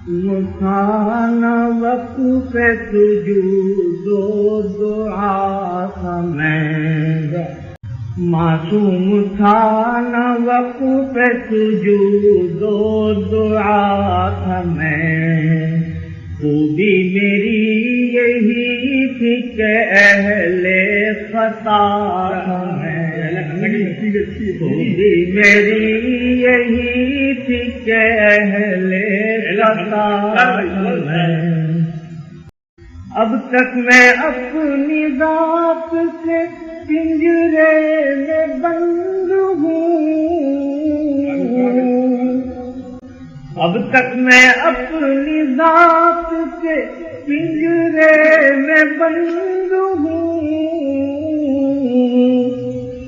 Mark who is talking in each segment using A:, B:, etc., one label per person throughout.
A: مکھانا وقف سجود و دعا تھا میں، معصوم تھا نہ وقف سجود و دعا تھا میں، خوبی میری یہی تھی کہ اہل خطا تھا میں، خوبی میری یہی تھی کہ اہل خطا تھا میں، اب تک میں اپنی ذات سے پنجرے میں بند ہوں، اب تک میں اپنی ذات سے پنجرے میں بند ہوں،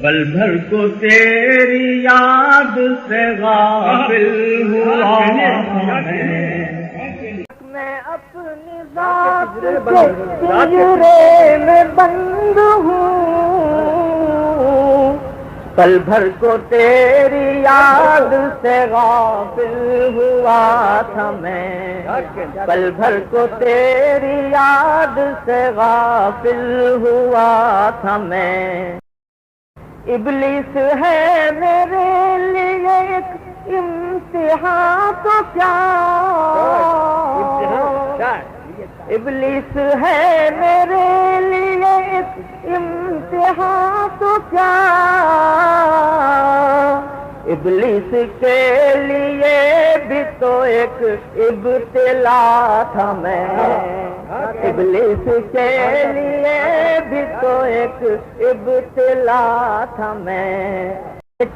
A: پل بھر کو تیری یاد سے غافل ہوا میں اپنی ذات سے پنجرے میں بند ہوں، پل بھر کو تیری یاد سے غافل ہوا تھا میں، پل بھر کو تیری یاد سے غافل ہوا تھا میں، ابلیس ہے میرے لیے ایک امتحان تو کیا، ابلیس ہے میرے لیے ایک امتحان تو کیا، ابلیس کے لیے بھی تو ایک ابتلا تھا میں، ابلیس کے لیے بھی تو ایک ابتلا تھا میں،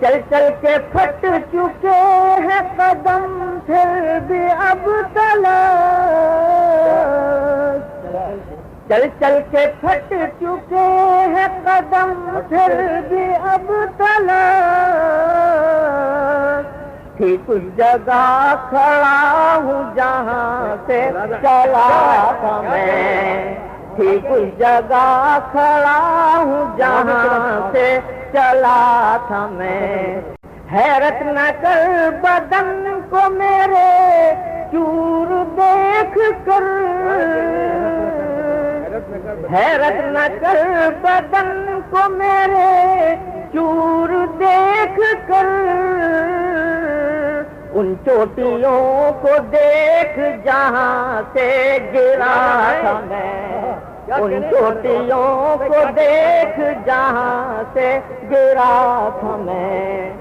A: چل چل کے پھٹ چکے ہیں قدم پھر بھی اب تلک، چل چل کے پھٹ چکے ہیں قدم پھر بھی اب تلک، ٹھیک اس جگہ کھڑا ہوں جہاں سے چلا تھا میں، ٹھیک اس جگہ کھڑا ہوں جہاں سے چلا تھا میں، حیرت نہ کر بدن کو میرے چور دیکھ کر، حیرت نہ کر بدن کو میرے چور دیکھ کر، ان چوٹیوں کو دیکھ جہاں سے گرا تھا میں، ان چوٹیوں کو دیکھ جہاں سے گرا تھا میں،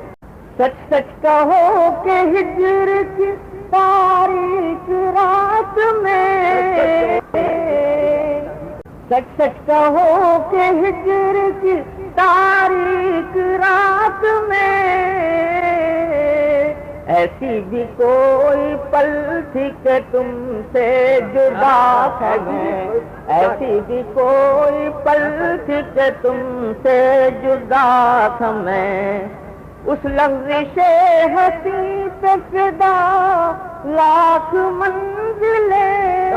A: سچ سچ کہو کہ ہجر کی تاریک رات میں، سچ سچ کہو کہ ہجر کی تاریک رات میں، ایسی بھی کوئی پل تھی کہ تم سے جدا تھا میں، ایسی بھی کوئی پل تھی کہ تم سے جدا تھا میں، اس لفظ ہنسی پہ فدا لاکھ منزلیں،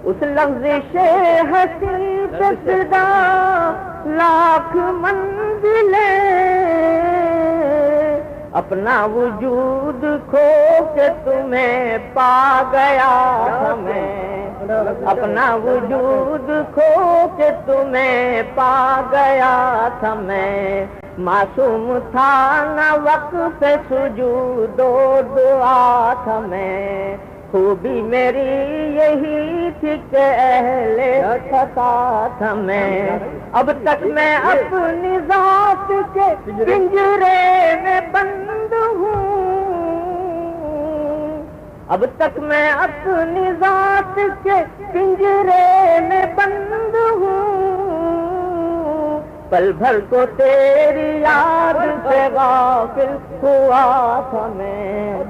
A: اس لفظ ہنسی پہ فدا لاکھ منزلیں، اپنا وجود کھو کے تمہیں پا گیا تھا میں، اپنا وجود کھو کے تمہیں پا گیا تھا میں، معصوم تھا نہ وقف سجود و دعا تھا میں، خوبی میری یہی تھی کہ اہل خطا تھا میں، اب تک میں اپنی ذات کے پنجرے میں بند ہوں، اب تک میں اپنی ذات کے پنجرے میں بند ہوں، پل بھر کو تیری یاد سے غافل ہوا تھا میں،